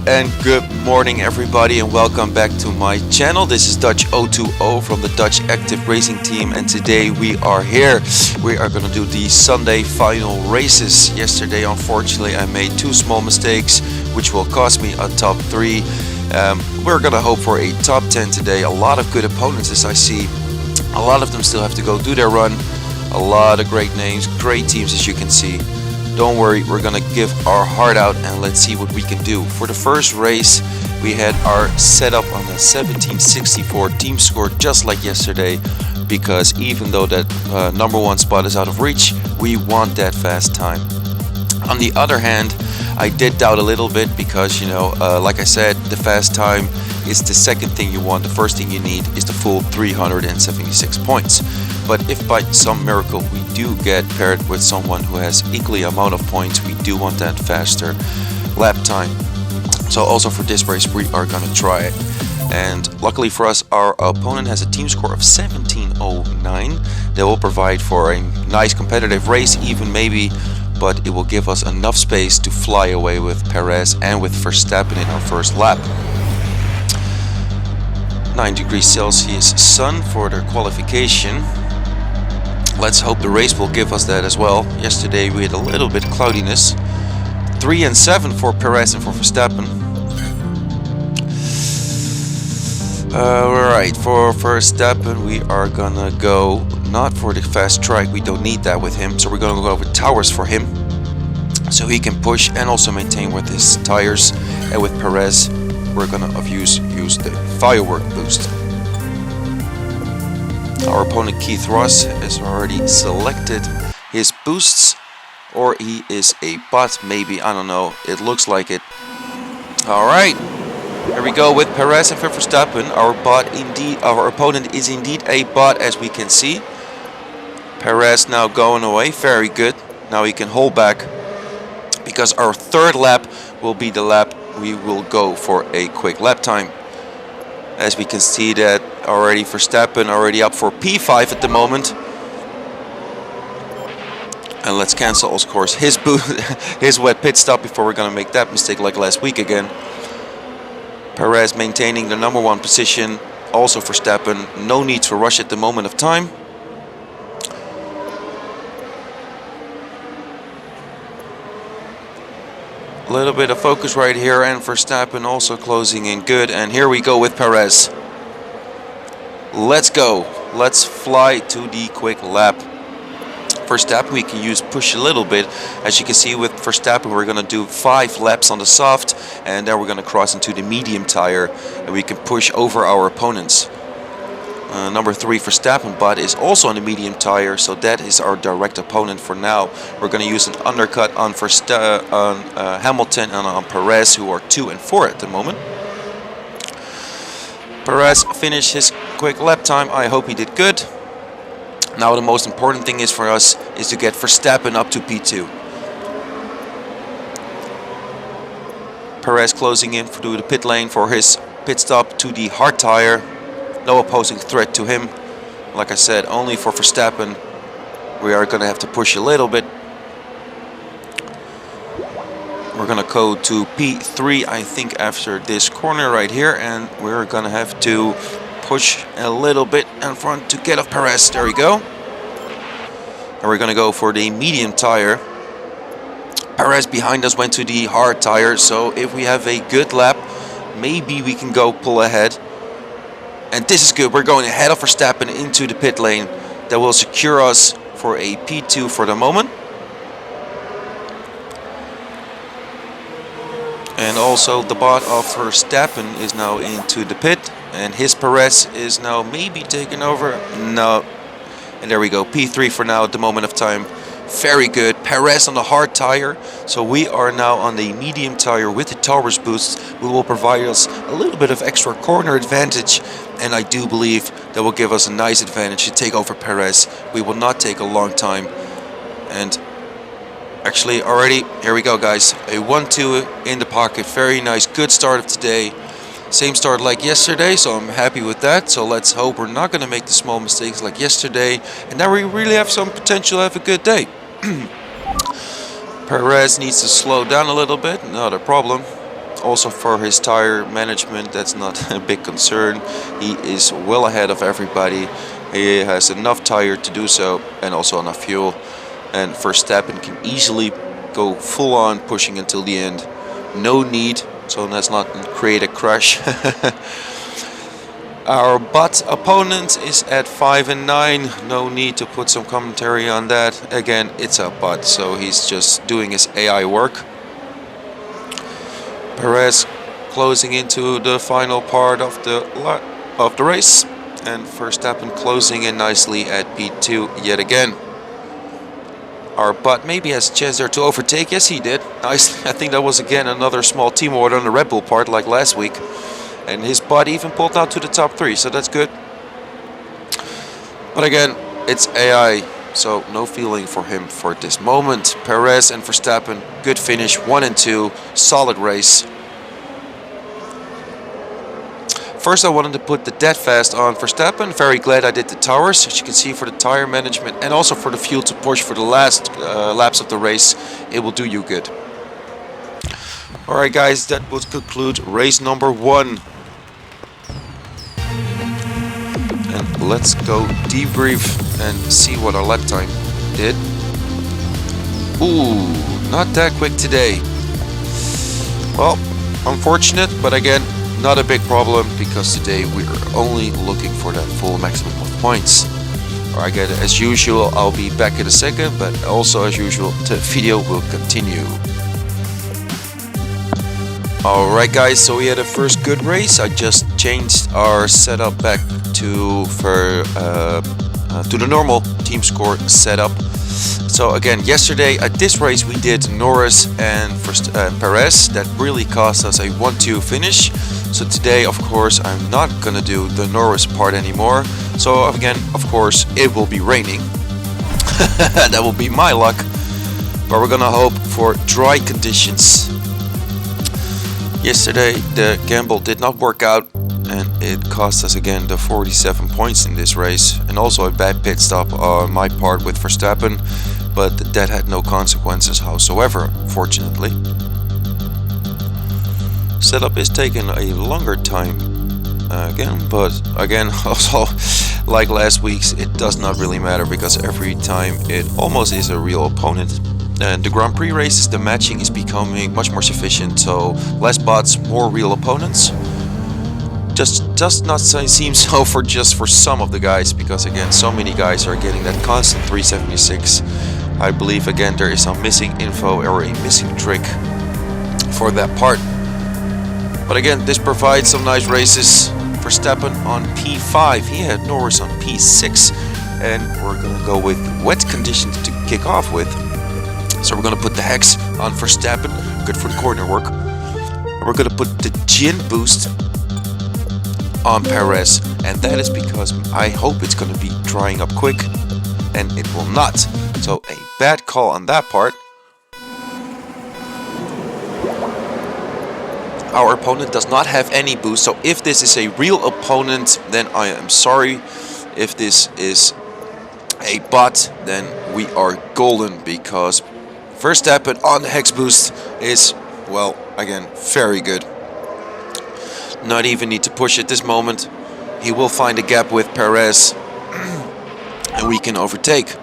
and good morning everybody, and welcome back to my channel. This is Dutch020 from the Dutch Active Racing Team, and today we are here. We are going to do the Sunday final races. Yesterday unfortunately I made two small mistakes which will cost me a top 3. We're going to hope for a top 10 today. A lot of good opponents as I see. A lot of them still have to go do their run. A lot of great names, great teams as you can see. Don't worry, we're gonna give our heart out and let's see what we can do. For the first race, we had our setup on the 1764 team score just like yesterday, because even though that number 1 spot is out of reach, we want that fast time. On the other hand, I did doubt a little bit because, like I said, the fast time is the second thing you want. The first thing you need is the full 376 points. But if by some miracle we do get paired with someone who has equally amount of points, we do want that faster lap time. So also for this race we are gonna try it. And luckily for us, our opponent has a team score of 1709. That will provide for a nice competitive race, even maybe, but it will give us enough space to fly away with Perez and with Verstappen in our first lap. 9 degrees Celsius sun for their qualification. Let's hope the race will give us that as well. Yesterday we had a little bit cloudiness. 3 and 7 for Perez and for Verstappen. Alright, for Verstappen we are gonna go not for the fast track, we don't need that with him, so we're gonna go with towers for him, so he can push and also maintain with his tires. And with Perez we're gonna use the firework boost. Our opponent Keith Ross has already selected his boosts, or he is a bot, maybe, I don't know, it looks like it. Alright, here we go with Perez and Verstappen. Our opponent is indeed a bot, as we can see. Perez now going away, very good. Now he can hold back, because our third lap will be the lap we will go for a quick lap time. As we can see that already Verstappen already up for P5 at the moment. And let's cancel, of course, his wet pit stop before we're going to make that mistake like last week again. Perez maintaining the number 1 position. Also Verstappen, no need to rush at the moment of time. A little bit of focus right here, and Verstappen also closing in good. And here we go with Perez. Let's go. Let's fly to the quick lap. Verstappen we can use push a little bit. As you can see with Verstappen we're going to do 5 laps on the soft, and then we're going to cross into the medium tire and we can push over our opponents. Number 3 Verstappen but is also on the medium tire, so that is our direct opponent for now. We're going to use an undercut on Hamilton and on Perez, who are 2 and 4 at the moment. Perez finished his quick lap time. I hope he did good. Now the most important thing is for us is to get Verstappen up to P2. Perez closing in through the pit lane for his pit stop to the hard tire. No opposing threat to him. Like I said, only for Verstappen we are going to have to push a little bit. We're going to go to P3 I think after this corner right here, and we're going to have to push a little bit in front to get off Perez. There we go. And we're going to go for the medium tire. Perez behind us went to the hard tire, so if we have a good lap maybe we can go pull ahead. And this is good. We're going ahead of Verstappen into the pit lane. That will secure us for a P2 for the moment. And also the bot of Verstappen is now into the pit. And his Perez is now maybe taken over. No. And there we go. P3 for now at the moment of time. Very good. Perez on the hard tire. So we are now on the medium tire with the towers boost. We will provide us a little bit of extra corner advantage. And I do believe that will give us a nice advantage to take over Perez. We will not take a long time. And actually already, here we go guys. A 1-2 in the pocket. Very nice. Good start of today. Same start like yesterday, so I'm happy with that. So let's hope we're not going to make the small mistakes like yesterday. And now we really have some potential to have a good day. Perez needs to slow down a little bit, not a problem. Also for his tire management, that's not a big concern. He is well ahead of everybody. He has enough tire to do so, and also enough fuel. And Verstappen can easily go full on pushing until the end. No need, so let's not create a crash. Our bot opponent is at 5 and 9. No need to put some commentary on that. Again, it's a bot, so he's just doing his AI work. Perez closing into the final part of the race, and Verstappen closing in nicely at P2 yet again. Our bot maybe has a chance there to overtake. Yes, he did. Nicely. I think that was again another small team order on the Red Bull part like last week. And his bot even pulled out to the top 3, so that's good. But again, it's AI, so no feeling for him for this moment. Perez and Verstappen, good finish, 1 and 2, solid race. First I wanted to put the dead fast on Verstappen. Very glad I did the towers, as you can see, for the tire management and also for the fuel to push for the last laps of the race. It will do you good. Alright guys, that would conclude race number 1. And let's go debrief and see what our lap time did. Ooh, not that quick today. Well, unfortunate, but again, not a big problem, because today we are only looking for that full maximum of points. Alright guys, as usual, I'll be back in a second, but also as usual, the video will continue. Alright guys, so we had a first good race. I just changed our setup back to the normal team score setup. So again, yesterday at this race we did Norris and Perez. That really cost us a 1-2 finish. So today, of course, I'm not gonna do the Norris part anymore. So again, of course, it will be raining. That will be my luck. But we're gonna hope for dry conditions. Yesterday the gamble did not work out, and it cost us again the 47 points in this race, and also a bad pit stop on my part with Verstappen, but that had no consequences howsoever, fortunately. Setup is taking a longer time again, but again, also like last week's, it does not really matter, because every time it almost is a real opponent. And the Grand Prix races, the matching is becoming much more sufficient, so less bots, more real opponents. Just does not seem so for some of the guys, because again, so many guys are getting that constant 376. I believe again there is some missing info or a missing trick for that part. But again, this provides some nice races. Verstappen on P5, he had Norris on P6, and we're gonna go with wet conditions to kick off with. So we're going to put the hex on Verstappen, good for the corner work. And we're going to put the gin boost on Perez, and that is because I hope it's going to be drying up quick, and it will not. So a bad call on that part. Our opponent does not have any boost, so if this is a real opponent, then I am sorry. If this is a bot, then we are golden, because Verstappen on the hex boost is, well, again, very good. Not even need to push at this moment. He will find a gap with Perez and we can overtake.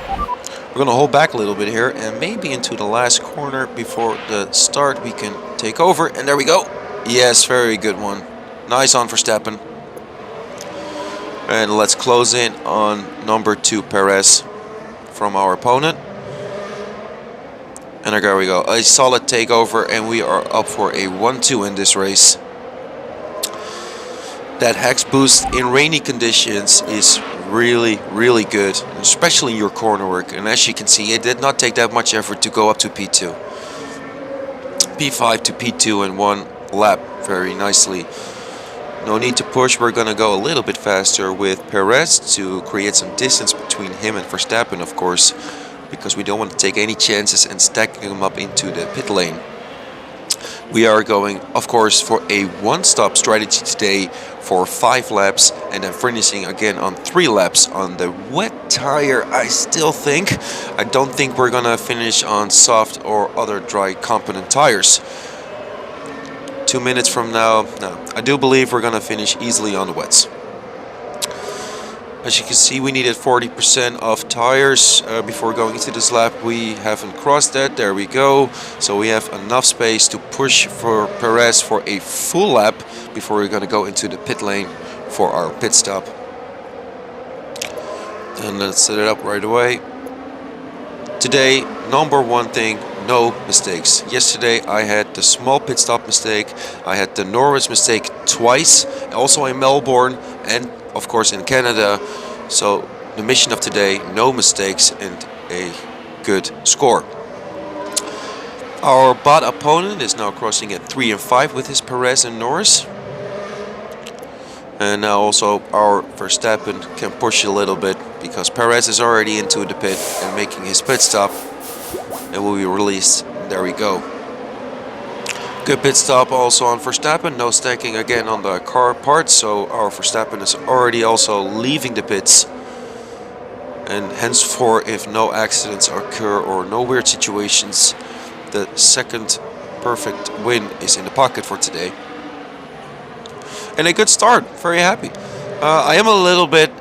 We're gonna hold back a little bit here, and maybe into the last corner before the start we can take over, and there we go. Yes, very good one. Nice on Verstappen. And let's close in on number 2 Perez from our opponent. And there we go, a solid takeover, and we are up for a 1-2 in this race. That hex boost in rainy conditions is really, really good, especially in your corner work. And as you can see, it did not take that much effort to go up to P2. P5 to P2 in 1 lap, very nicely. No need to push, we're gonna go a little bit faster with Perez to create some distance between him and Verstappen, of course, because we don't want to take any chances and stack him up into the pit lane. We are going, of course, for a one-stop strategy today for 5 laps, and then finishing again on 3 laps on the wet tire. I don't think we're gonna finish on soft or other dry competent tires. 2 minutes from now. No, I do believe we're gonna finish easily on the wets. As you can see, we needed 40% of tires before going into this lap. We haven't crossed that. There we go. So we have enough space to push for Perez for a full lap before we're going to go into the pit lane for our pit stop. And let's set it up right away. Today, number one thing, no mistakes. Yesterday I had the small pit stop mistake. I had the Norris mistake twice, also in Melbourne and of course in Canada. So the mission of today, no mistakes and a good score. Our bot opponent is now crossing at 3 and 5 with his Perez and Norris. And now also our Verstappen can push a little bit because Perez is already into the pit and making his pit stop and will be released. There we go. Good pit stop also on Verstappen. No stacking again on the car parts. So our Verstappen is already also leaving the pits. And henceforth, if no accidents occur or no weird situations, the second perfect win is in the pocket for today. And a good start. Very happy. I am a little bit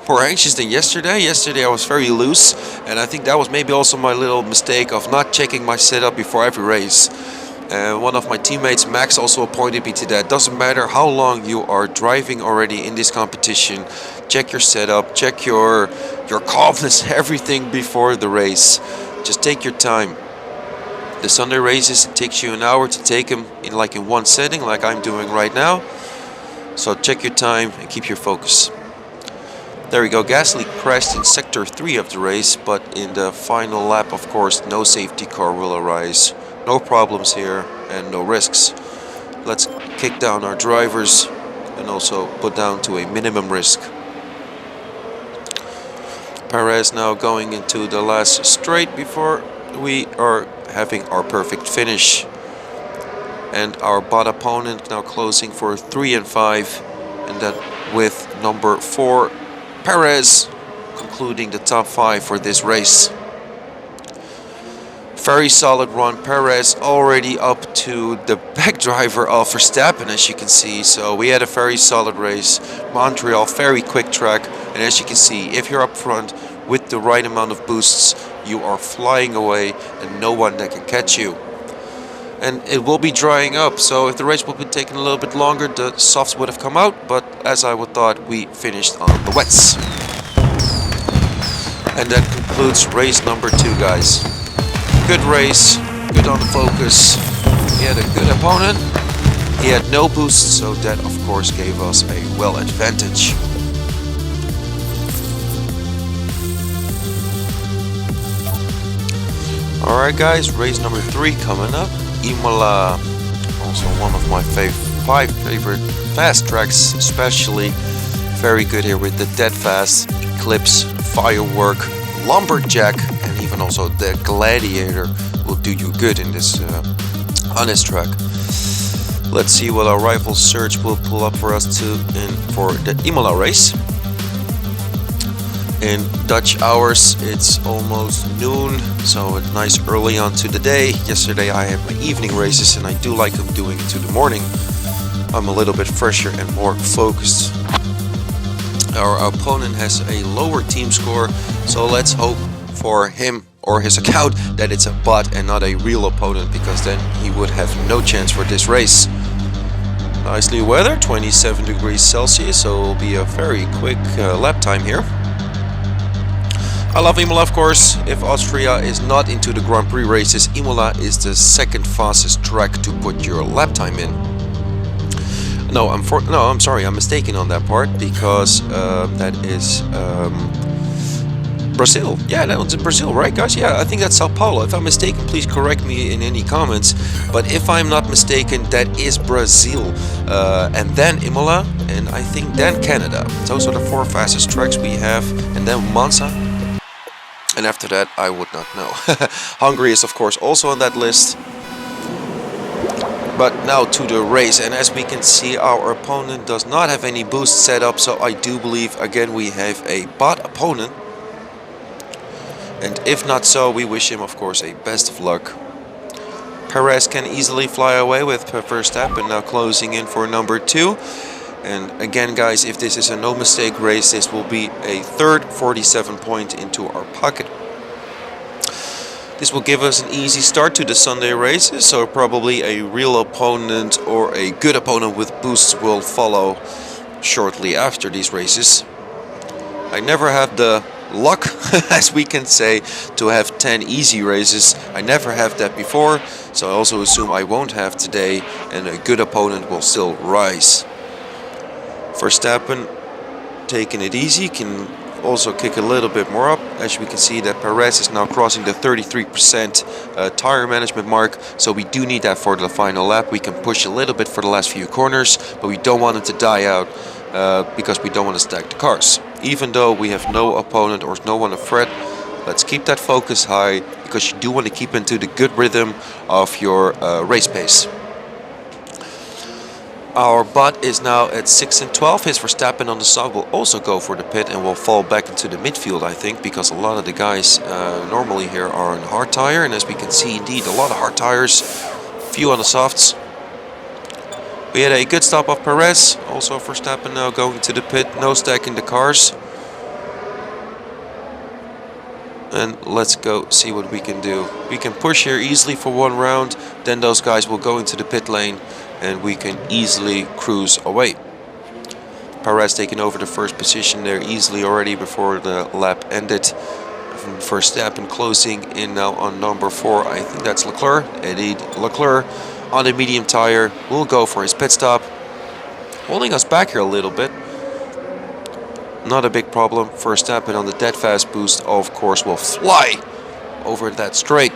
more anxious than yesterday. Yesterday I was very loose. And I think that was maybe also my little mistake of not checking my setup before every race. One of my teammates, Max, also pointed me to that. Doesn't matter how long you are driving already in this competition. Check your setup, check your calmness, everything before the race. Just take your time. The Sunday races, it takes you an hour to take them in one setting, like I'm doing right now. So check your time and keep your focus. There we go. Gasly crashed in sector 3 of the race, but in the final lap, of course, no safety car will arise. No problems here and no risks. Let's kick down our drivers and also put down to a minimum risk. Perez now going into the last straight before we are having our perfect finish. And our bot opponent now closing for 3 and 5. And that with number 4, Perez, concluding the top 5 for this race. Very solid run. Perez already up to the back driver of Verstappen, as you can see. So we had a very solid race. Montreal, very quick track. And as you can see, if you're up front with the right amount of boosts, you are flying away and no one that can catch you. And it will be drying up. So if the race would be taking a little bit longer, the softs would have come out. But as I would thought, we finished on the wets. And that concludes race number 2, guys. Good race, good on the focus. He had a good opponent. He had no boost, so that of course gave us a well advantage. Alright guys, race number 3 coming up. Imola, also one of my 5 favorite fast tracks, especially. Very good here with the Dead Fast, Eclipse, Firework, Lumberjack, and even also the Gladiator will do you good in this on this track. Let's see what our rival Surge will pull up for us for the Imola race. In Dutch hours, it's almost noon, so it's nice early on to the day. Yesterday I had my evening races, and I do like them doing it to the morning. I'm a little bit fresher and more focused. Our opponent has a lower team score, so let's hope for him or his account that it's a bot and not a real opponent, because then he would have no chance for this race. Nicely weather, 27 degrees Celsius, so it will be a very quick lap time here. I love Imola, of course. If Austria is not into the Grand Prix races, Imola is the second fastest track to put your lap time in. No, I'm sorry, I'm mistaken on that part, because that is Brazil. Yeah, that was in Brazil, right guys? Yeah, I think that's Sao Paulo. If I'm mistaken, please correct me in any comments. But if I'm not mistaken, that is Brazil. And then Imola, and I think then Canada. Those are the 4 fastest tracks we have. And then Monza. And after that, I would not know. Hungary is, of course, also on that list. But now to the race, and as we can see, our opponent does not have any boost set up, so I do believe again we have a bot opponent. And if not so, we wish him, of course, a best of luck. Perez can easily fly away with Verstappen now closing in for number 2. And again, guys, if this is a no mistake race, this will be a third 47 point into our pocket. This will give us an easy start to the Sunday races, so probably a real opponent or a good opponent with boosts will follow shortly after these races. I never had the luck, as we can say, to have 10 easy races. I never have that before, so I also assume I won't have today, and a good opponent will still rise. Verstappen taking it easy, can also kick a little bit more up. As we can see that Perez is now crossing the 33% tire management mark, so we do need that for the final lap. We can push a little bit for the last few corners, but we don't want it to die out because we don't want to stack the cars. Even though we have no opponent or no one to threat, let's keep that focus high, because you do want to keep into the good rhythm of your race pace. Our bot is now at 6 and 12. His Verstappen on the side will also go for the pit and will fall back into the midfield, I think, because a lot of the guys normally here are on hard tire, and as we can see, indeed, a lot of hard tires, few on the softs. We had a good stop of Perez, also Verstappen now going to the pit, no stacking the cars. And let's go see what we can do. We can push here easily for one round, then those guys will go into the pit lane, and we can easily cruise away. Perez taking over the first position there easily already before the lap ended. Verstappen closing in now on number 4. I think that's Leclerc. Indeed, Leclerc on the medium tire will go for his pit stop. Holding us back here a little bit. Not a big problem. Verstappen on the dead fast boost, of course, will fly over that straight.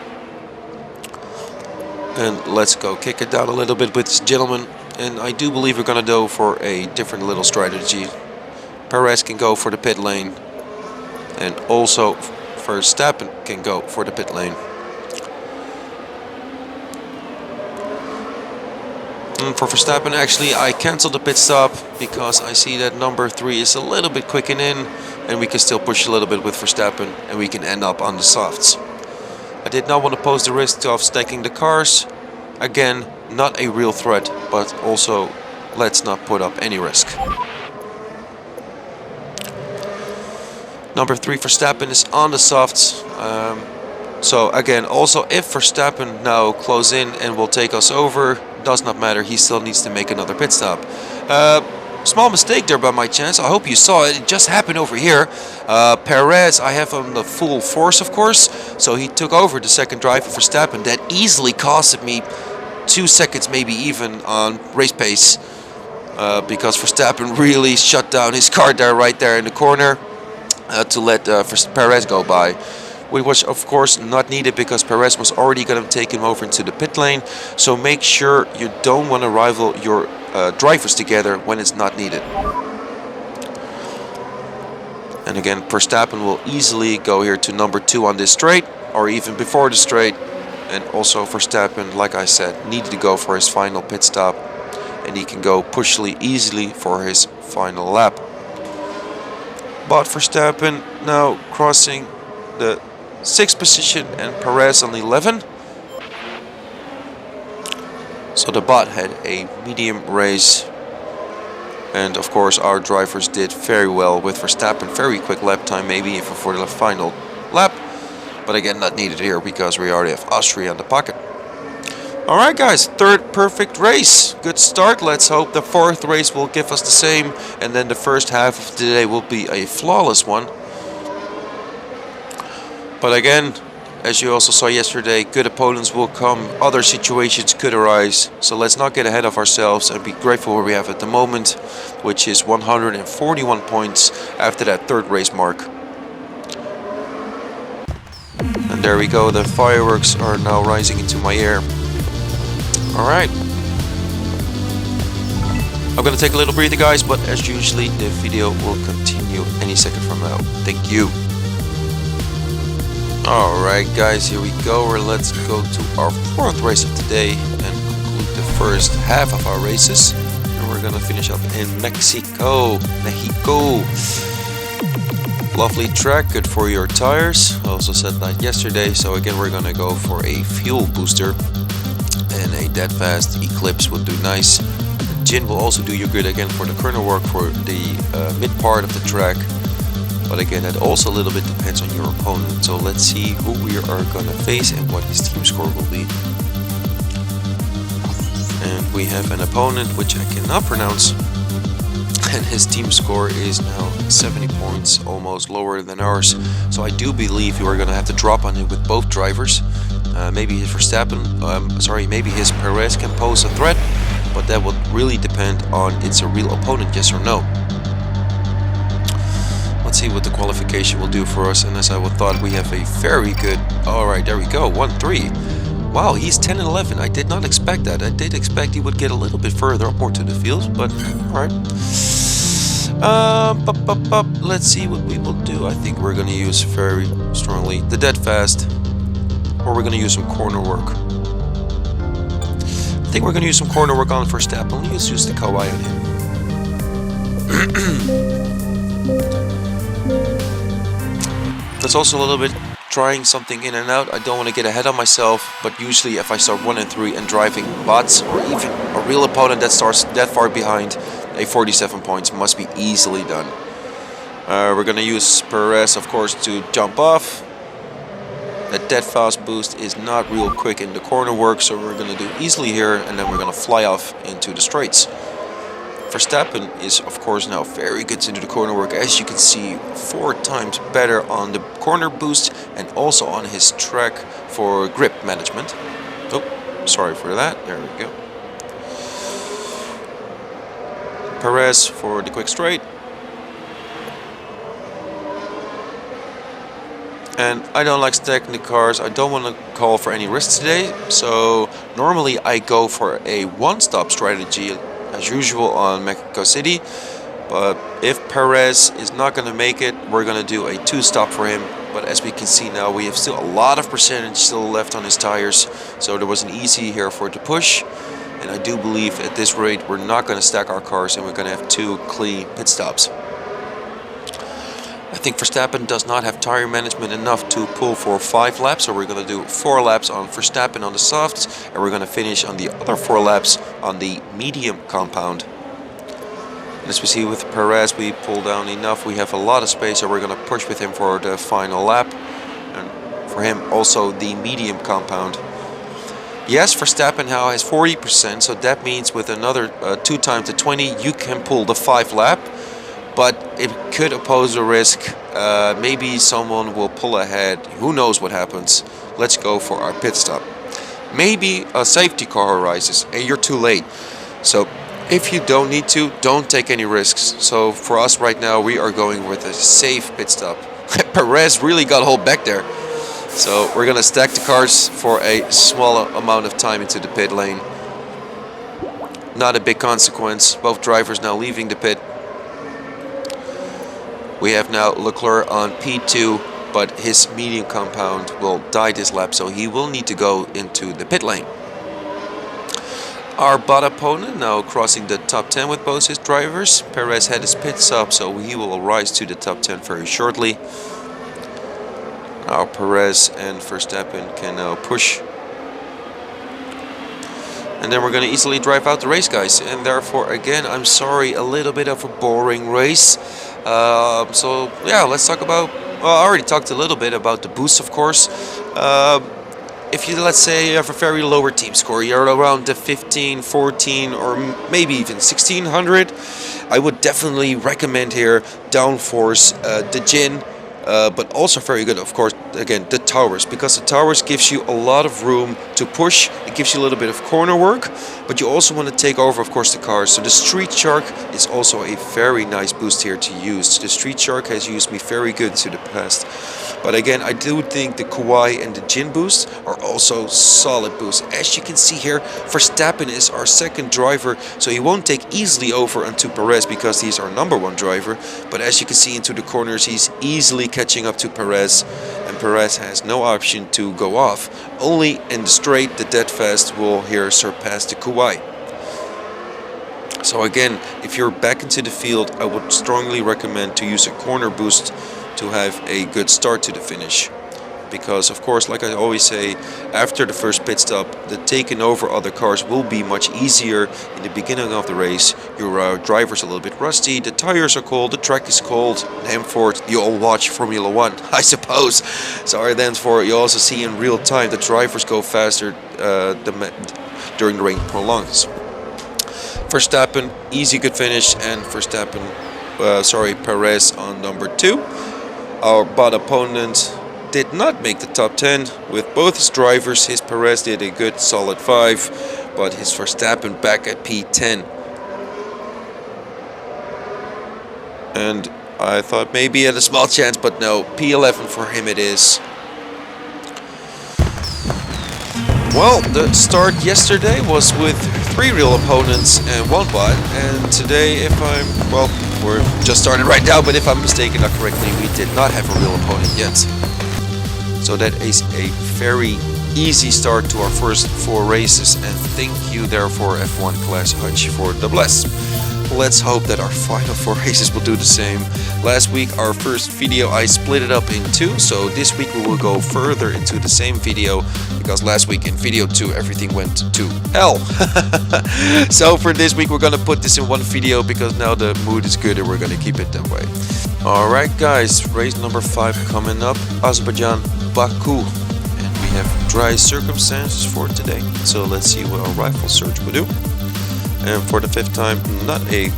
And let's go kick it down a little bit with this gentleman. And I do believe we're going to go for a different little strategy. Perez can go for the pit lane. And also Verstappen can go for the pit lane. And for Verstappen, actually, I canceled the pit stop because I see that number 3 is a little bit quicken in. And we can still push a little bit with Verstappen. And we can end up on the softs. I did not want to pose the risk of stacking the cars. Again, not a real threat, but also let's not put up any risk. Number 3 Verstappen is on the softs. So again, also if Verstappen now close in and will take us over, does not matter. He still needs to make another pit stop. Small mistake there by my chance. I hope you saw it. It just happened over here. Perez, I have on the full force, of course. So he took over the second drive for Verstappen. That easily costed me 2 seconds, maybe even on race pace. Because Verstappen really shut down his car there, right there in the corner. To let Perez go by. Which was, of course, not needed because Perez was already going to take him over into the pit lane. So make sure you don't want to rival your drivers together when it's not needed. And again, Verstappen will easily go here to number 2 on this straight, or even before the straight. And also Verstappen, like I said, needed to go for his final pit stop, and he can go pushly easily for his final lap. But Verstappen now crossing the 6th position and Perez on 11. So the bot had a medium race, and of course our drivers did very well with Verstappen. Very quick lap time, maybe even for the final lap, but again not needed here because we already have Austria in the pocket. Alright guys, 3rd perfect race. Good start. Let's hope the 4th race will give us the same, and then the first half of the day will be a flawless one. But again, as you also saw yesterday, good opponents will come, other situations could arise. So let's not get ahead of ourselves and be grateful where we have at the moment, which is 141 points after that 3rd race mark. And there we go, the fireworks are now rising into my ear. Alright. I'm gonna take a little breather guys, but as usually the video will continue any second from now. Thank you. Alright guys, here we go. Let's go to our 4th race of today and conclude the first half of our races. And we're gonna finish up in Mexico. Lovely track, good for your tires. I also said that yesterday, so again we're gonna go for a fuel booster. and a dead fast Eclipse will do nice. Jin will also do you good again for the corner work for the mid part of the track. But again, that also a little bit depends on your opponent. So let's see who we are gonna face and what his team score will be. And we have an opponent which I cannot pronounce. And his team score is now 70 points, almost lower than ours. So I do believe you are gonna have to drop on it with both drivers. Maybe his Verstappen, maybe his Perez can pose a threat. But that would really depend on it's a real opponent, yes or no. Let's see what the qualification will do for us. And as I thought, we have a very good... Alright, there we go, 1-3. Wow, he's 10 and 11. I did not expect that. I did expect he would get a little bit further up more to the field, but alright. Let's see what we will do. I think we're going to use very strongly the dead fast, or we're going to use some corner work. I think we're going to use some corner work on Verstappen. Let's use the Kawaii on him. That's also a little bit trying something in and out. I don't want to get ahead of myself, but usually if I start 1 and 3 and driving bots or even a real opponent that starts that far behind, a 47 points must be easily done. We're going to use Perez, of course, to jump off. That dead fast boost is not real quick in the corner work, so we're going to do easily here, and then we're going to fly off into the straights. Verstappen is of course now very good to do the corner work, as you can see, 4 times better on the corner boost and also on his track for grip management. Oh, sorry for that, there we go. Perez for the quick straight. And I don't like stacking the cars. I don't want to call for any risks today. So normally I go for a one-stop strategy as usual on Mexico City. But if Perez is not going to make it, we're going to do a 2-stop for him. But as we can see now, we have still a lot of percentage still left on his tires. So there was an easy here for it to push. And I do believe at this rate we're not going to stack our cars and we're going to have 2 clean pit stops. I think Verstappen does not have tire management enough to pull for 5 laps, so we're going to do 4 laps on Verstappen on the softs, and we're going to finish on the other 4 laps on the medium compound. And as we see with Perez, we pull down enough, we have a lot of space, so we're going to push with him for the final lap, and for him also the medium compound. Yes, Verstappen now has 40%, so that means with another 2 times the 20, you can pull the 5 lap. But it could pose a risk. Maybe someone will pull ahead. Who knows what happens? Let's go for our pit stop. Maybe a safety car arises and you're too late. So if you don't need to, don't take any risks. So for us right now, we are going with a safe pit stop. Perez really got hold back there. So we're going to stack the cars for a small amount of time into the pit lane. Not a big consequence. Both drivers now leaving the pit. We have now Leclerc on P2, but his medium compound will die this lap, so he will need to go into the pit lane. Our bot opponent now crossing the top 10 with both his drivers. Perez had his pit stop, so he will rise to the top 10 very shortly. Now Perez and Verstappen can now push. And then we're going to easily drive out the race, guys. And therefore, again, I'm sorry, a little bit of a boring race. So yeah, let's talk about, well, I already talked a little bit about the boost, of course. If you, let's say, you have a very lower team score, you're around the 15, 14, or maybe even 1600, I would definitely recommend here downforce the Jin. But also very good, of course, again, the towers, because the towers gives you a lot of room to push. It gives you a little bit of corner work, but you also want to take over, of course, the cars. So the Street Shark is also a very nice boost here to use. The Street Shark has used me very good to the past. But again, I do think the Kauai and the Jin boost are also solid boosts. As you can see here, Verstappen is our second driver, so he won't take easily over onto Perez because he's our number 1 driver. But as you can see into the corners, he's easily catching up to Perez, and Perez has no option to go off. Only in the straight, the dead fast will here surpass the Kauai. So again, if you're back into the field, I would strongly recommend to use a corner boost to have a good start to the finish. because of course, like I always say, after the first pit stop, the taking over other cars will be much easier. In the beginning of the race, your driver's a little bit rusty, the tires are cold, the track is cold, and henceforth you all watch Formula 1, I suppose. So thenceforth you also see in real time the drivers go faster during the rain prolongs. Verstappen, easy good finish, and Perez on number 2. Our bad opponent did not make the top 10 with both his drivers. His Perez did a good solid 5, but his Verstappen back at P10. And I thought maybe he had a small chance, but no, P11 for him it is. Well, the start yesterday was with 3 real opponents and 1 bot, and today, we're just started right now, but if I'm mistaken not correctly, we did not have a real opponent yet. So that is a very easy start to our first 4 races, and thank you therefore F1 Class Hutch for the bless. Let's hope that our final 4 races will do the same. Last week our first video I split it up in 2, so this week we will go further into the same video, because last week in video 2 everything went to hell. So for this week we're gonna put this in 1 video, because now the mood is good and we're gonna keep it that way. Alright guys, race number 5 coming up, Azerbaijan, Baku. And we have dry circumstances for today, so let's see what our rifle search will do. And for the 5th time, not a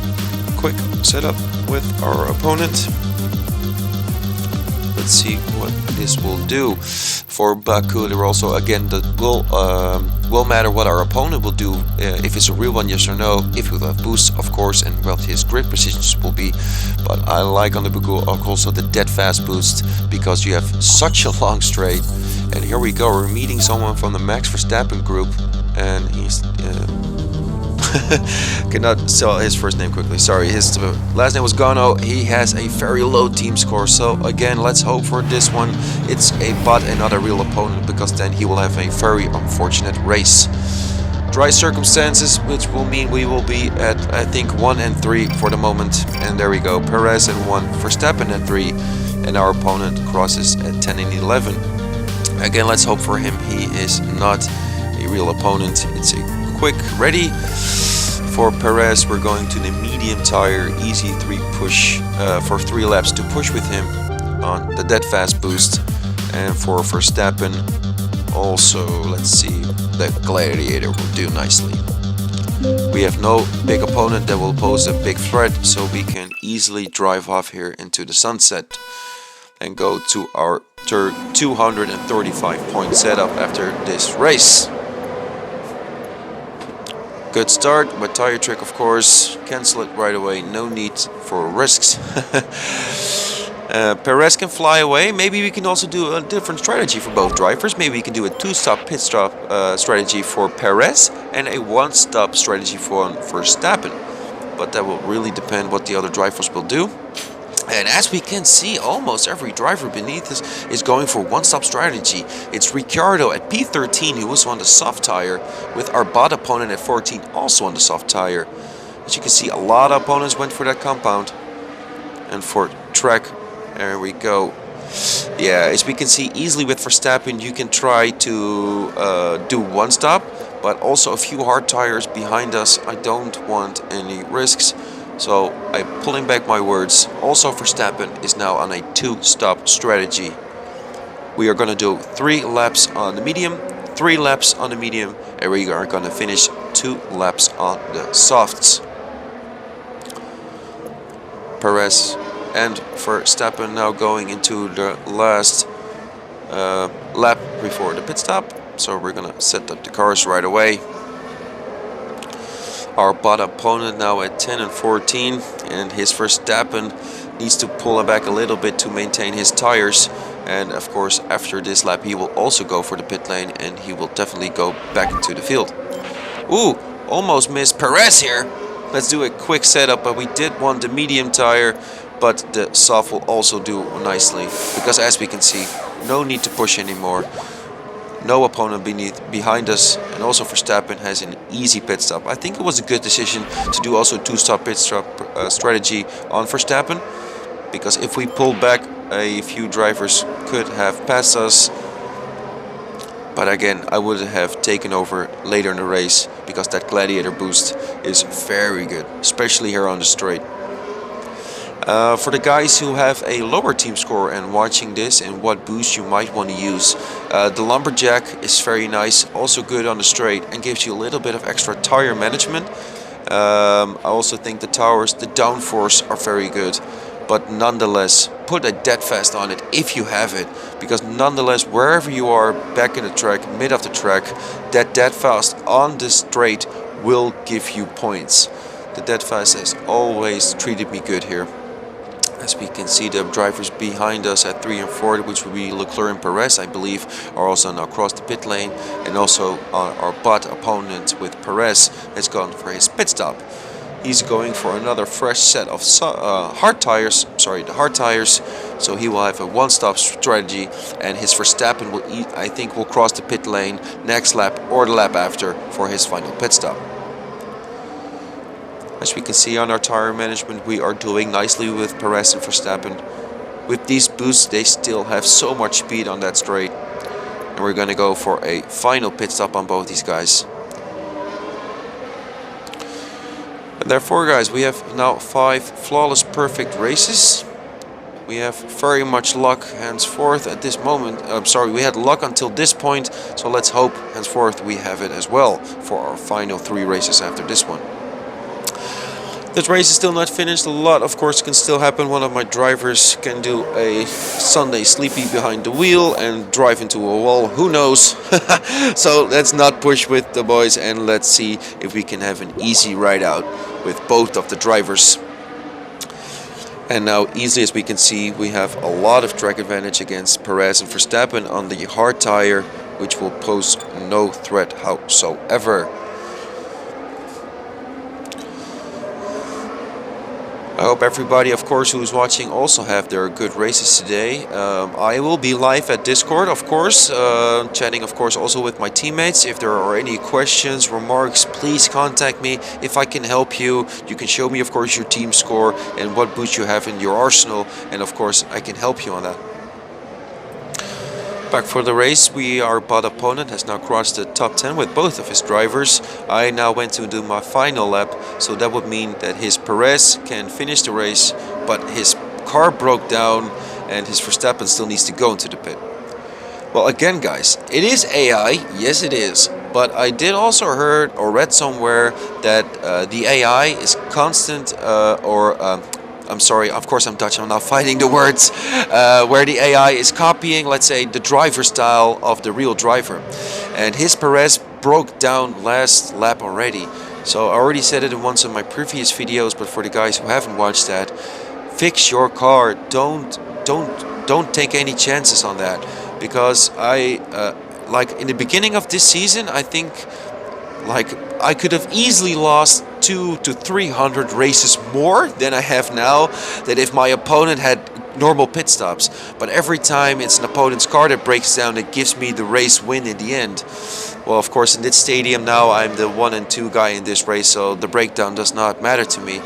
quick setup with our opponent. Let's see what this will do. For Baku, there also again that will matter what our opponent will do, if it's a real one, yes or no. If he will have boosts, of course, and what his grid precisions will be. But I like on the Baku also the dead fast boost, because you have such a long straight. And here we go, we're meeting someone from the Max Verstappen group, and he's cannot spell his first name quickly, sorry. His last name was Gano. He has a very low team score, so again, let's hope for this one it's a bot and not a real opponent, because then he will have a very unfortunate race. Dry circumstances, which will mean we will be at I think 1 and 3 for the moment. And there we go, Perez at 1, Verstappen at 3, and our opponent crosses at 10 and 11. Again, let's hope for him he is not a real opponent. It's a quick ready. For Perez, we're going to the medium tire, easy 3 push for 3 laps to push with him on the dead fast boost. And for Verstappen, also, let's see, the Gladiator will do nicely. We have no big opponent that will pose a big threat, so we can easily drive off here into the sunset and go to our 235 point setup after this race. Good start, but tire trick of course, cancel it right away, no need for risks. Perez can fly away. Maybe we can also do a different strategy for both drivers. Maybe we can do a 2-stop pit stop strategy for Perez and a 1-stop strategy for Verstappen. But that will really depend what the other drivers will do. And as we can see, almost every driver beneath us is going for 1-stop strategy. It's Ricciardo at P13 who was on the soft tire, with our bot opponent at 14 also on the soft tire. As you can see, a lot of opponents went for that compound. And for track, there we go. Yeah, as we can see easily with Verstappen, you can try to do 1-stop, but also a few hard tires behind us. I don't want any risks. So I'm pulling back my words. Also Verstappen is now on a 2-stop strategy. We are going to do 3 laps on the medium, 3 laps on the medium, and we are going to finish 2 laps on the softs. Perez and Verstappen now going into the last lap before the pit stop. So we're going to set up the cars right away. Our bot opponent now at 10 and 14, and his Verstappen needs to pull back a little bit to maintain his tires. And of course, after this lap, he will also go for the pit lane, and he will definitely go back into the field. Ooh, almost missed Perez here. Let's do a quick setup, but we did want the medium tire, but the soft will also do nicely, because as we can see, no need to push anymore. No opponent behind us, and also Verstappen has an easy pit stop. I think it was a good decision to do also a 2-stop pit stop strategy on Verstappen. because if we pulled back, a few drivers could have passed us. But again, I would have taken over later in the race because that Gladiator boost is very good, especially here on the straight. For the guys who have a lower team score and watching this and what boost you might want to use, the Lumberjack is very nice, also good on the straight and gives you a little bit of extra tire management. I also think the towers, the downforce are very good, but nonetheless put a dead fast on it if you have it, because nonetheless wherever you are back in the track, mid of the track, that dead fast on the straight will give you points. The dead fast has always treated me good here. As we can see, the drivers behind us at 3 and 4, which will be Leclerc and Perez, I believe, are also now across the pit lane. And also our butt opponent with Perez has gone for his pit stop. He's going for another fresh set of hard tires, the hard tires. So he will have a one-stop strategy, and his Verstappen will, I think, will cross the pit lane next lap or the lap after for his final pit stop. As we can see on our tire management, we are doing nicely with Perez and Verstappen. With these boosts, they still have so much speed on that straight. And we're going to go for a final pit stop on both these guys. And therefore, guys, we have now 5 flawless perfect races. We have very much luck henceforth at this moment. We had luck until this point. So let's hope henceforth we have it as well for our final 3 races after this one. This race is still not finished. A lot, of course, can still happen. One of my drivers can do a Sunday sleepy behind the wheel and drive into a wall. Who knows? So let's not push with the boys, and let's see if we can have an easy ride out with both of the drivers. And now, easily as we can see, we have a lot of track advantage against Perez and Verstappen on the hard tire, which will pose no threat whatsoever. I hope everybody, of course, who's watching also have their good races today. I will be live at Discord, of course, chatting, of course, also with my teammates. If there are any questions, remarks, please contact me. If I can help you, you can show me, of course, your team score and what boost you have in your arsenal. And, of course, I can help you on that. Back for the race, our bot opponent has now crossed the top 10 with both of his drivers. I now went to do my final lap, so that would mean that his Perez can finish the race, but his car broke down and his Verstappen still needs to go into the pit. Well, again, guys, it is AI, yes it is, but I did also heard or read somewhere that the AI is constant I'm sorry, of course I'm Dutch, I'm now fighting the words, where the AI is copying, let's say, the driver style of the real driver. And his Perez broke down last lap already. So I already said it in one of my previous videos, but for the guys who haven't watched that, fix your car. Don't take any chances on that. Because like in the beginning of this season, I think I could have easily lost 200 to 300 races more than I have now, that if my opponent had normal pit stops. But every time it's an opponent's car that breaks down, it gives me the race win in the end. Well, of course, in this stadium now, I'm the 1 and 2 guy in this race, so the breakdown does not matter to me.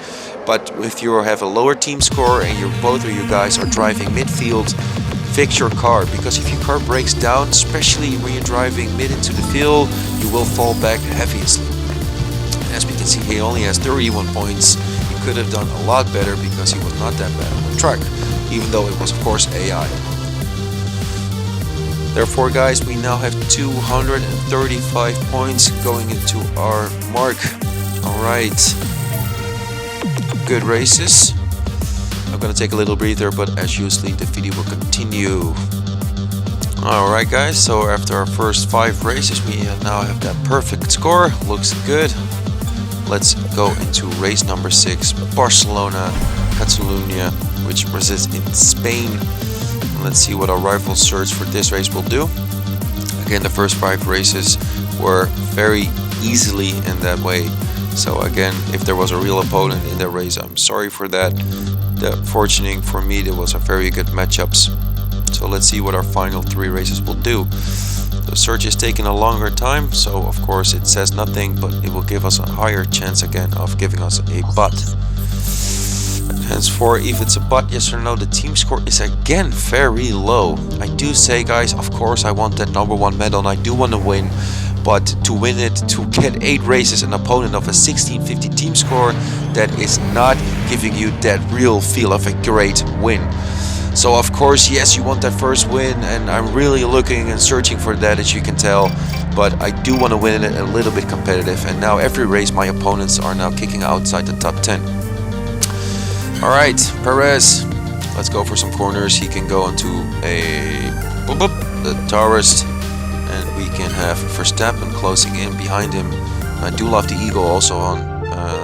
But if you have a lower team score and both of you guys are driving midfield, fix your car, because if your car breaks down, especially when you're driving mid into the field, you will fall back heavily. As we can see, he only has 31 points. He could have done a lot better because he was not that bad on the track, even though it was, of course, AI. Therefore, guys, we now have 235 points going into our mark. Alright. Good races. I'm gonna take a little breather, but as usually, the video will continue. Alright, guys, so after our first 5 races, we now have that perfect score. Looks good. Let's go into race number 6, Barcelona, Catalonia, which resides in Spain. Let's see what our rival search for this race will do. Again, the first 5 races were very easily in that way. So again, if there was a real opponent in that race, I'm sorry for that. Fortunately for me, there was a very good matchups. So let's see what our final 3 races will do. The search is taking a longer time, so of course it says nothing, but it will give us a higher chance again of giving us a butt. Henceforth, if it's a but, yes or no, the team score is again very low. I do say, guys, of course I want that #1 medal and I do want to win. But to win it, to get 8 races, an opponent of a 1650 team score, that is not giving you that real feel of a great win. So of course, yes, you want that first win, and I'm really looking and searching for that, as you can tell. But I do want to win it a little bit competitive, and now every race my opponents are now kicking outside the top 10. Alright, Perez, let's go for some corners. He can go onto the Taurus, and we can have Verstappen closing in behind him. I do love the Eagle also on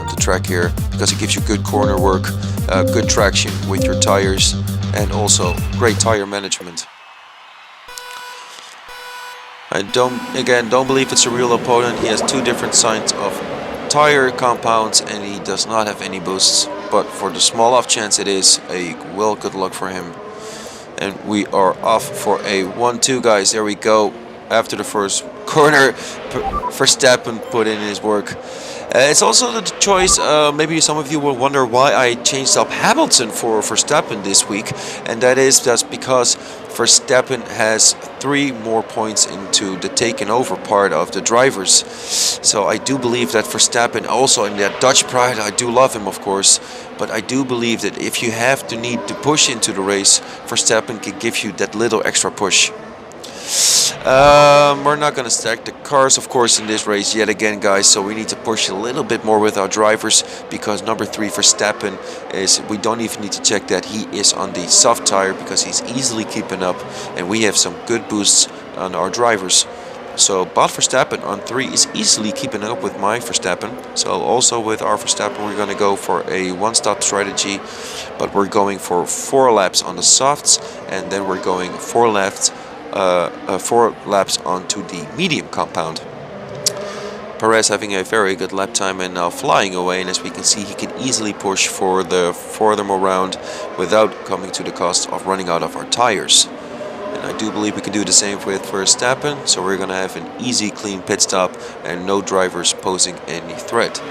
the track here, because it gives you good corner work, good traction with your tires, and also great tire management. I don't believe it's a real opponent. He has 2 different kinds of tire compounds and he does not have any boosts. But for the small off chance it is, good luck for him. And we are off for a 1-2, guys. There we go. After the first corner, Verstappen put in his work. It's also the choice, maybe some of you will wonder why I changed up Hamilton for Verstappen this week. And that is just because Verstappen has 3 more points into the taken over part of the drivers. So I do believe that Verstappen, also in that Dutch pride, I do love him of course, but I do believe that if you have to need to push into the race, Verstappen can give you that little extra push. We're not going to stack the cars, of course, in this race yet again, guys. So we need to push a little bit more with our drivers, because number 3 Verstappen is, we don't even need to check that he is on the soft tire, because he's easily keeping up, and we have some good boosts on our drivers. So Bot Verstappen on 3 is easily keeping up with my Verstappen. So also with our Verstappen, we're going to go for a one-stop strategy, but we're going for 4 laps on the softs, and then we're going 4 laps onto the medium compound. Perez having a very good lap time and now flying away, and as we can see, he can easily push for the furthermore round without coming to the cost of running out of our tires. And I do believe we can do the same with Verstappen, so we're going to have an easy clean pit stop and no drivers posing any threat.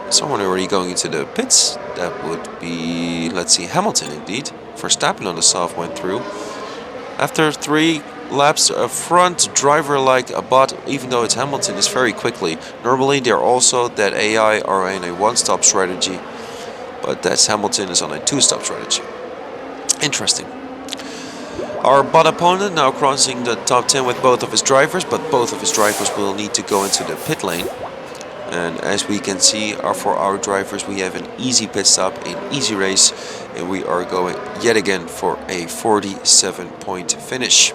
Someone already going into the pits, that would be, let's see, Hamilton indeed. Verstappen on the soft went through. After 3 laps, a front driver like a bot, even though it's Hamilton, is very quickly. Normally they're also, that AI are in a one-stop strategy, but that's Hamilton is on a 2-stop strategy. Interesting. Our bot opponent now crossing the top 10 with both of his drivers, but both of his drivers will need to go into the pit lane. And as we can see, for our drivers, we have an easy pit stop, an easy race, and we are going yet again for a 47-point finish.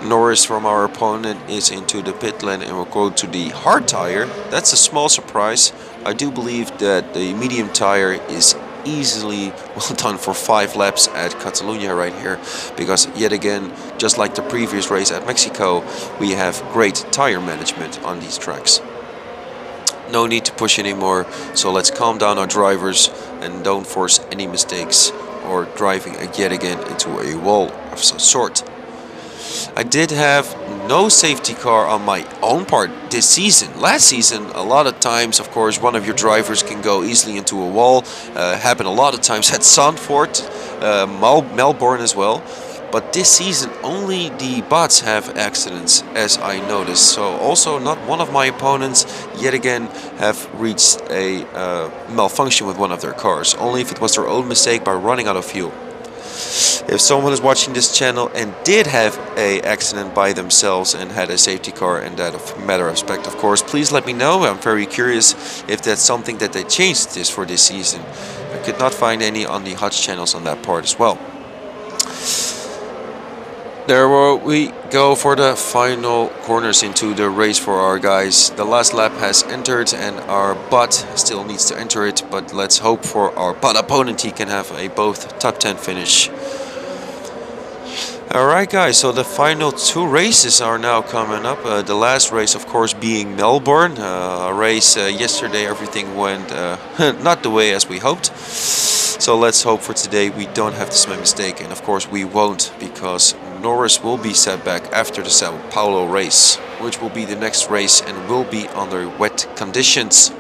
Norris from our opponent is into the pit lane and will go to the hard tire. That's a small surprise. I do believe that the medium tire is easily well done for 5 laps at Catalonia right here, because yet again, just like the previous race at Mexico, we have great tire management on these tracks. No need to push anymore, so let's calm down our drivers and don't force any mistakes or driving yet again into a wall of some sort. I did have no safety car on my own part this season. Last season, a lot of times, of course, one of your drivers can go easily into a wall. Happened a lot of times at Zandvoort, Melbourne as well. But this season, only the bots have accidents, as I noticed. So also not one of my opponents, yet again, have reached a malfunction with one of their cars. Only if it was their own mistake by running out of fuel. If someone is watching this channel and did have an accident by themselves and had a safety car and that of matter of respect, of course, please let me know. I'm very curious if that's something that they changed for this season. I could not find any on the Hutch channels on that part as well. There we go for the final corners into the race for our guys. The last lap has entered and our bot still needs to enter it, but let's hope for our bot opponent he can have a both top 10 finish. Alright guys, so the final 2 races are now coming up. The last race of course being Melbourne. A race yesterday everything went not the way as we hoped. So let's hope for today we don't have the same mistake, and of course we won't, because Norris will be set back after the Sao Paulo race, which will be the next race and will be under wet conditions.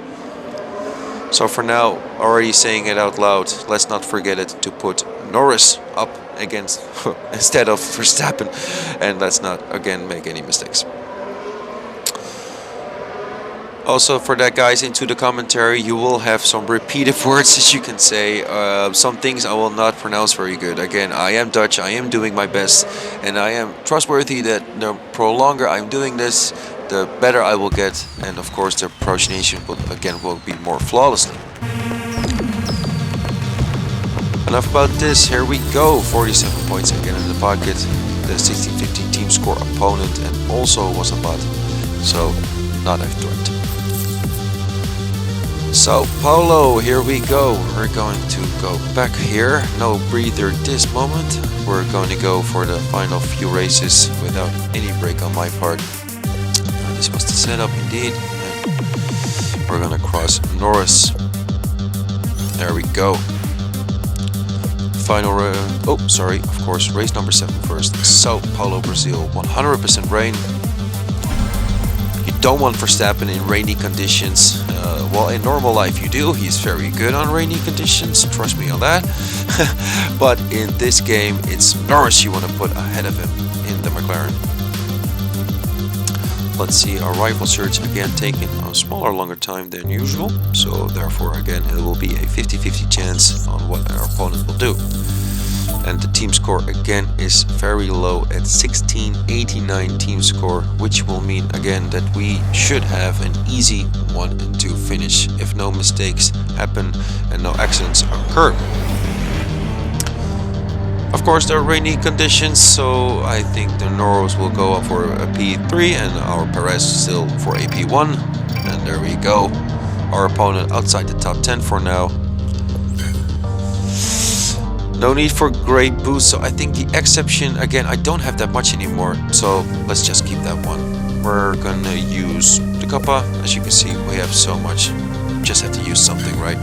So for now, already saying it out loud, let's not forget it to put Norris up against instead of Verstappen, and let's not again make any mistakes. Also, for that, guys, into the commentary, you will have some repeated words, as you can say. Some things I will not pronounce very good. Again, I am Dutch, I am doing my best, and I am trustworthy that the longer I'm doing this, the better I will get, and of course the pronunciation will be more flawlessly. Enough about this, here we go. 47 points again in the pocket. The 16-15 team score opponent, and also was a bot, so not a threat. Sao Paulo, here we go. We're going to go back here. No breather this moment. We're going to go for the final few races without any break on my part. This was the setup indeed. And we're going to cross Norris. There we go. Final, of course, race number 7 first. Sao Paulo, Brazil, 100% rain. You don't want Verstappen in rainy conditions. Well, in normal life you do. He's very good on rainy conditions, trust me on that. But in this game, it's Norris you want to put ahead of him in the McLaren. Let's see, our rival search again taking a smaller, longer time than usual. So therefore, again, it will be a 50-50 chance on what our opponent will do. And the team score again is very low at 1689 team score, which will mean again that we should have an easy 1 and 2 finish if no mistakes happen and no accidents occur. Of course, there are rainy conditions, so I think the Norris will go up for a P3 and our Perez still for a P1. And there we go. Our opponent outside the top 10 for now. No need for great boost, so I think the exception, again, I don't have that much anymore, so let's just keep that one. We're gonna use the Kappa. As you can see, we have so much, just have to use something, right?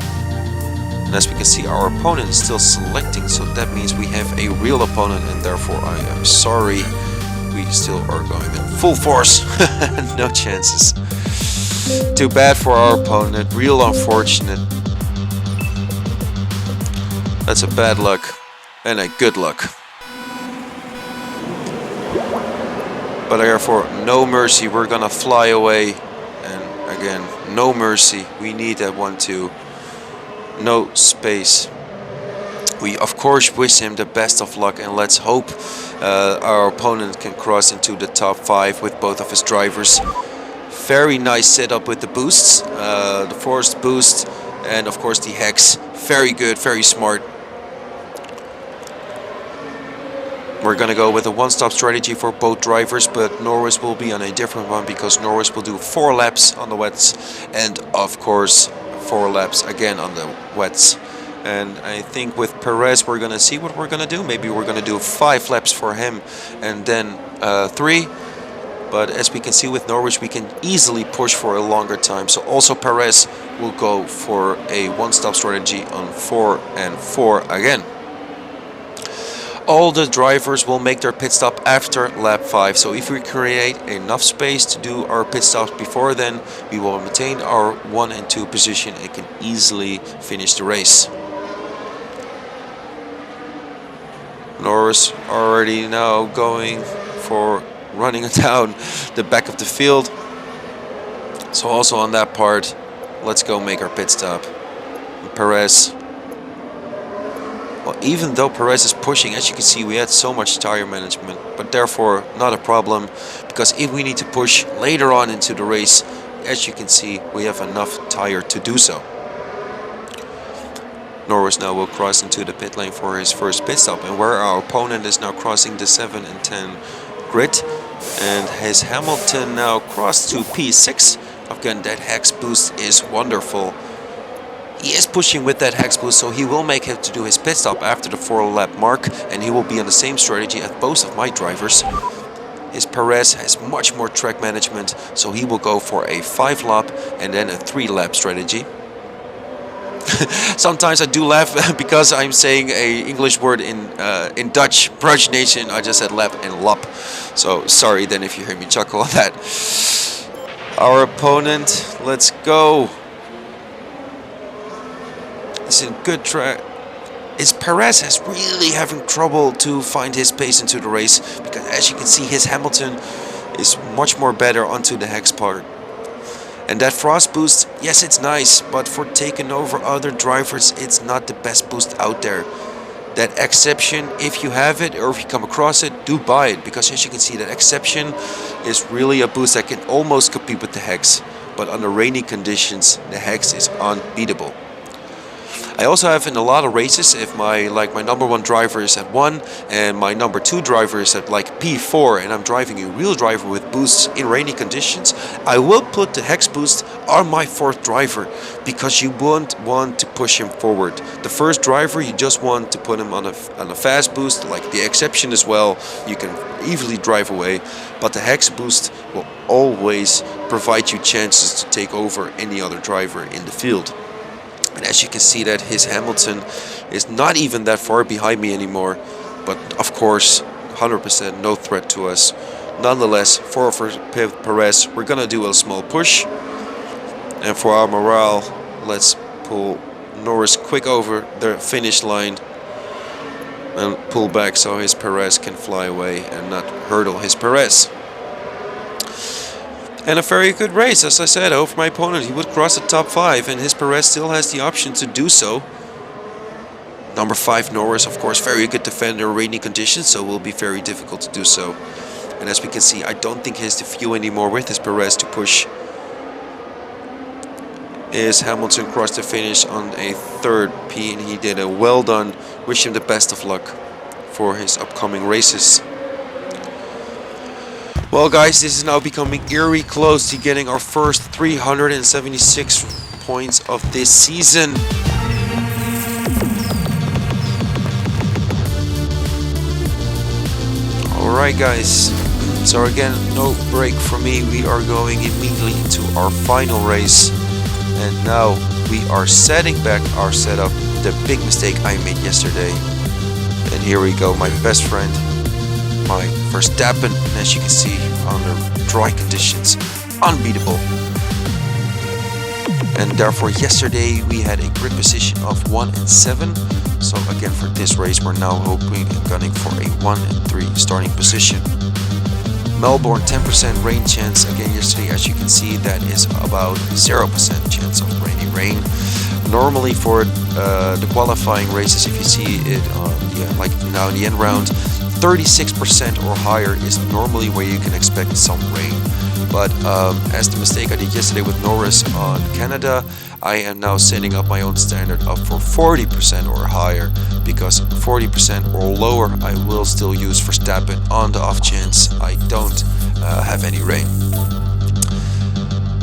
And as we can see, our opponent is still selecting, so that means we have a real opponent, and therefore I am sorry. We still are going in full force. No chances. Too bad for our opponent, real unfortunate. That's a bad luck and a good luck. But therefore, no mercy. We're gonna fly away. And again, no mercy. We need that 1-2. No space. We of course wish him the best of luck, and let's hope our opponent can cross into the top 5 with both of his drivers. Very nice setup with the boosts, the forced boost, and of course the hex. Very good, very smart. We're going to go with a one-stop strategy for both drivers, but Norris will be on a different one because Norris will do 4 laps on the wets and of course 4 laps again on the wets. And I think with Perez we're going to see what we're going to do. Maybe we're going to do 5 laps for him and then 3. But as we can see with Norris, we can easily push for a longer time. So also Perez will go for a one-stop strategy on 4 and 4 again. All the drivers will make their pit stop after lap 5. So if we create enough space to do our pit stops before then, we will maintain our 1 and 2 position and can easily finish the race. Norris already now going for running down the back of the field. So also on that part, let's go make our pit stop. And Perez. Well, even though Perez is pushing, as you can see, we had so much tire management, but therefore not a problem, because if we need to push later on into the race, as you can see, we have enough tire to do so. Norris now will cross into the pit lane for his first pit stop, and where our opponent is now crossing the 7 and 10 grid, and his Hamilton now crossed to P6. Again, that hex boost is wonderful. He is pushing with that hex boost, so he will make him to do his pit stop after the 4 lap mark, and he will be on the same strategy as both of my drivers. His Perez has much more track management, so he will go for a 5 lap and then a 3 lap strategy. Sometimes I do laugh because I'm saying a English word in Dutch pronunciation. I just said lap and lap, so sorry then if you hear me chuckle on that. Our opponent, let's go. is in good track. Is Perez is really having trouble to find his pace into the race, because as you can see, his Hamilton is much more better onto the hex part. And that frost boost, yes, it's nice, but for taking over other drivers, it's not the best boost out there. That exception, if you have it or if you come across it, do buy it, because as you can see, that exception is really a boost that can almost compete with the hex. But under rainy conditions, the hex is unbeatable. I also have in a lot of races, if my number one driver is at 1 and my number 2 driver is at like P4 and I'm driving a real driver with boosts in rainy conditions, I will put the hex boost on my 4th driver, because you won't want to push him forward. The first driver, you just want to put him on a fast boost, like the exception as well. You can easily drive away, but the hex boost will always provide you chances to take over any other driver in the field. And as you can see, that his Hamilton is not even that far behind me anymore. But of course, 100% no threat to us. Nonetheless, for Perez, we're going to do a small push. And for our morale, let's pull Norris quick over the finish line. And pull back so his Perez can fly away and not hurdle his Perez. And a very good race, as I said, over my opponent. He would cross the top 5, and his Perez still has the option to do so. Number 5 Norris, of course, very good defender in rainy conditions, so it will be very difficult to do so. And as we can see, I don't think he has the fuel anymore with his Perez to push. Is Hamilton crossed the finish on a 3rd P, and he did a well done. Wish him the best of luck for his upcoming races. Well guys, this is now becoming eerie close to getting our first 376 points of this season. Alright guys, so again, no break for me. We are going immediately into our final race. And now we are setting back our setup, the big mistake I made yesterday. And here we go, my best friend, my Verstappen, and as you can see, under dry conditions, unbeatable. And therefore yesterday we had a grid position of 1 and 7. So again, for this race we're now hoping and gunning for a 1 and 3 starting position. Melbourne, 10% rain chance. Again yesterday, as you can see, that is about 0% chance of rainy rain. Normally for the qualifying races, if you see it like now in the end round, 36% or higher is normally where you can expect some rain. But as the mistake I did yesterday with Norris on Canada, I am now setting up my own standard up for 40% or higher, because 40% or lower I will still use Verstappen on the off chance I don't have any rain.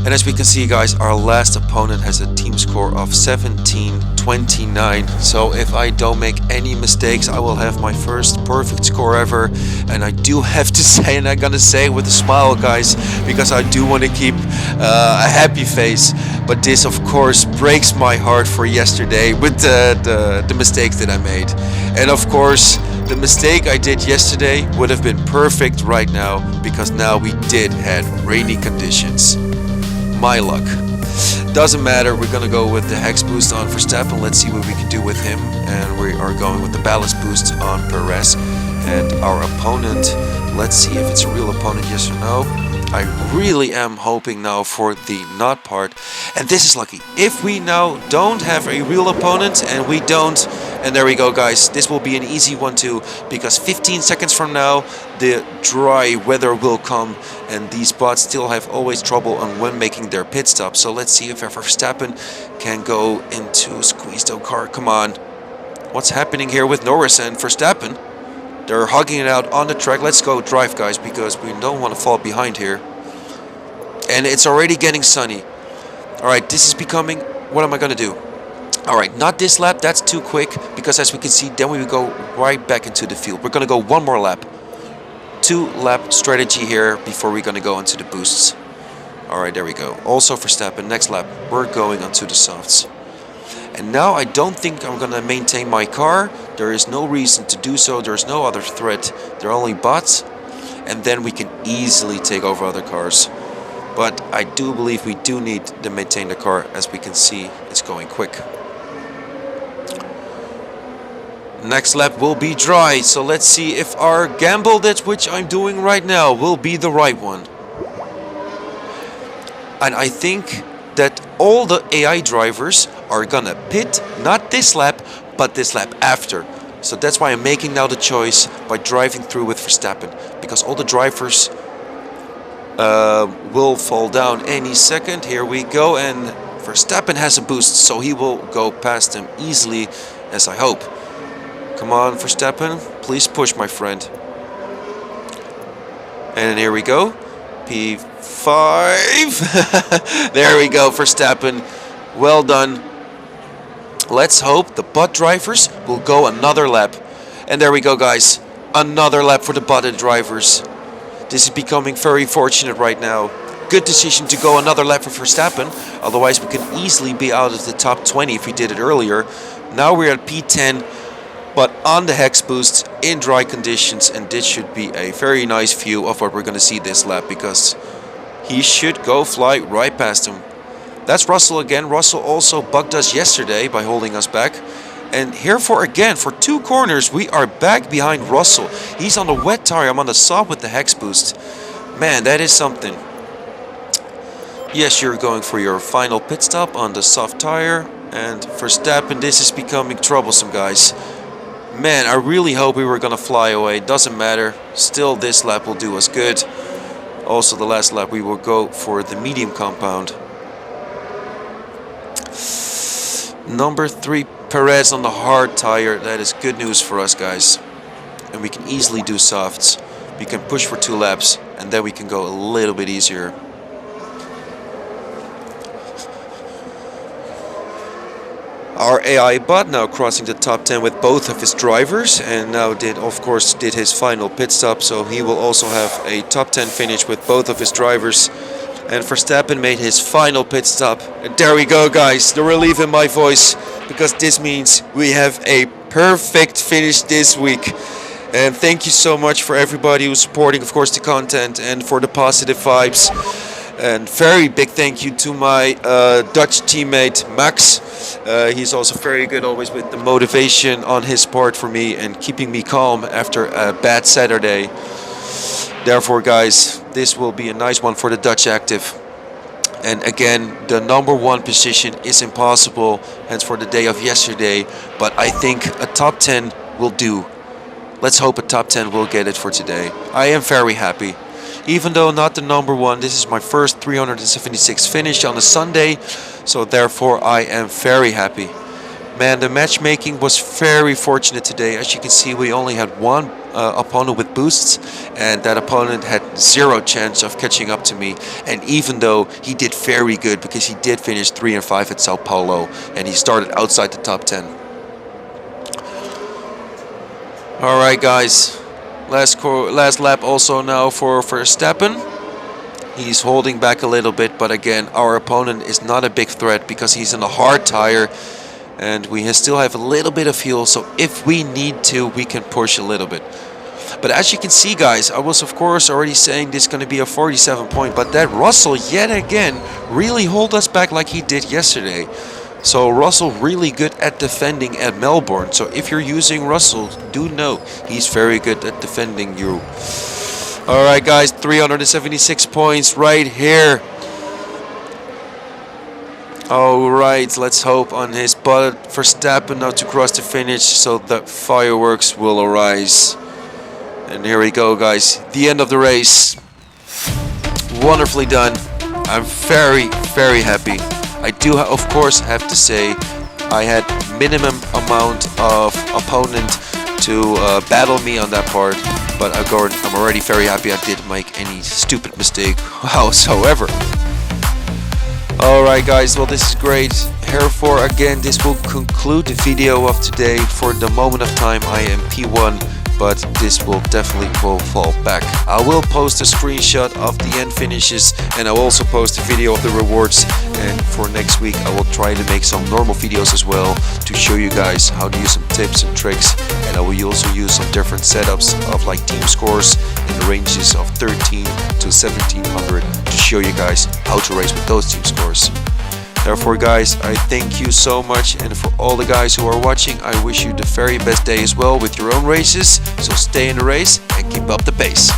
And as we can see guys, our last opponent has a team score of 17-29. So if I don't make any mistakes, I will have my first perfect score ever. And I do have to say, and I'm gonna say it with a smile guys, because I do want to keep a happy face. But this of course breaks my heart for yesterday with the mistakes that I made. And of course, the mistake I did yesterday would have been perfect right now, because now we did have rainy conditions. My luck. Doesn't matter, we're gonna go with the hex boost on Verstappen. Let's see what we can do with him. And we are going with the ballast boost on Perez. And our opponent, let's see if it's a real opponent, yes or no. I really am hoping now for the not part. And this is lucky. If we now don't have a real opponent, and we don't, and there we go guys, this will be an easy one too, because 15 seconds from now the dry weather will come, and these bots still have always trouble on when making their pit stop. So let's see if Verstappen can go into squeeze the car. Come on, what's happening here with Norris and Verstappen? They're hugging it out on the track. Let's go drive guys, because we don't want to fall behind here. And it's already getting sunny. Alright, this is becoming, what am I gonna do? Alright, not this lap, that's too quick, because as we can see, then we will go right back into the field. We're gonna go one more lap. 2-lap strategy here before we're gonna go into the boosts. Alright, there we go. Also Verstappen, next lap, we're going onto the softs. And now I don't think I'm gonna maintain my car. There is no reason to do so. There's no other threat. They're only bots. And then we can easily take over other cars. But I do believe we do need to maintain the car. As we can see, it's going quick. Next lap will be dry, so let's see if our gamble, that which I'm doing right now, will be the right one. And I think that all the AI drivers are gonna pit, not this lap, but this lap after. So that's why I'm making now the choice by driving through with Verstappen, because all the drivers will fall down any second. Here we go, and Verstappen has a boost, so he will go past him easily, as I hope. Come on, Verstappen, please push, my friend. And here we go, P5. There we go, Verstappen, well done. Let's hope the bot drivers will go another lap. And there we go, guys, another lap for the botted drivers. This is becoming very fortunate right now. Good decision to go another lap for Verstappen, otherwise we could easily be out of the top 20 if we did it earlier. Now we're at P10, but on the hex boost in dry conditions, and this should be a very nice view of what we're going to see this lap, because he should go fly right past him. That's Russell again. Russell also bugged us yesterday by holding us back. And here for 2 corners, we are back behind Russell. He's on the wet tire, I'm on the soft with the hex boost. Man, that is something. Yes, you're going for your final pit stop on the soft tire. And Verstappen, this is becoming troublesome, guys. Man, I really hope we were going to fly away. Doesn't matter. Still, this lap will do us good. Also, the last lap we will go for the medium compound. Number 3, Perez on the hard tire. That is good news for us, guys. And we can easily do softs. We can push for 2 laps, and then we can go a little bit easier. Our AI bot now crossing the top 10 with both of his drivers, and now did his final pit stop, so he will also have a top 10 finish with both of his drivers. And Verstappen made his final pit stop. And there we go, guys, the relief in my voice, because this means we have a perfect finish this week. And thank you so much for everybody who's supporting, of course, the content and for the positive vibes. And very big thank you to my Dutch teammate Max. He's also very good always with the motivation on his part for me and keeping me calm after a bad Saturday. Therefore, guys, this will be a nice one for the Dutch Active. And again, the number 1 position is impossible, hence for the day of yesterday. But I think a top 10 will do. Let's hope a top 10 will get it for today. I am very happy. Even though not the number 1, this is my first 376 finish on a Sunday. So therefore, I am very happy. Man, the matchmaking was very fortunate today. As you can see, we only had 1 opponent with boosts, and that opponent had 0 chance of catching up to me. And even though he did very good, because he did finish 3 and 5 at Sao Paulo, and he started outside the top 10. Alright, guys, last lap also now for Verstappen. He's holding back a little bit, but again, our opponent is not a big threat because he's in a hard tire. And we still have a little bit of fuel, so if we need to, we can push a little bit. But as you can see, guys, I was of course already saying this is going to be a 47 point, but that Russell yet again really hold us back like he did yesterday. So Russell really good at defending at Melbourne. So if you're using Russell, do know he's very good at defending you. Alright, guys, 376 points right here. Alright, let's hope on his butt Verstappen now to cross the finish so the fireworks will arise. And here we go, guys, the end of the race. Wonderfully done. I'm very, very happy. I do of course have to say I had minimum amount of opponent to battle me on that part, but I'm already very happy I didn't make any stupid mistake whatsoever. Alright, guys, well, this is great. Therefore, again, this will conclude the video of today. For the moment of time, I am P1, but this will definitely fall back. I will post a screenshot of the end finishes, and I will also post a video of the rewards. And for next week, I will try to make some normal videos as well to show you guys how to use some tips and tricks. And I will also use some different setups of like team scores in the ranges of 13 to 1700 to show you guys how to race with those team scores. Therefore, guys, I thank you so much, and for all the guys who are watching, I wish you the very best day as well with your own races. So stay in the race and keep up the pace.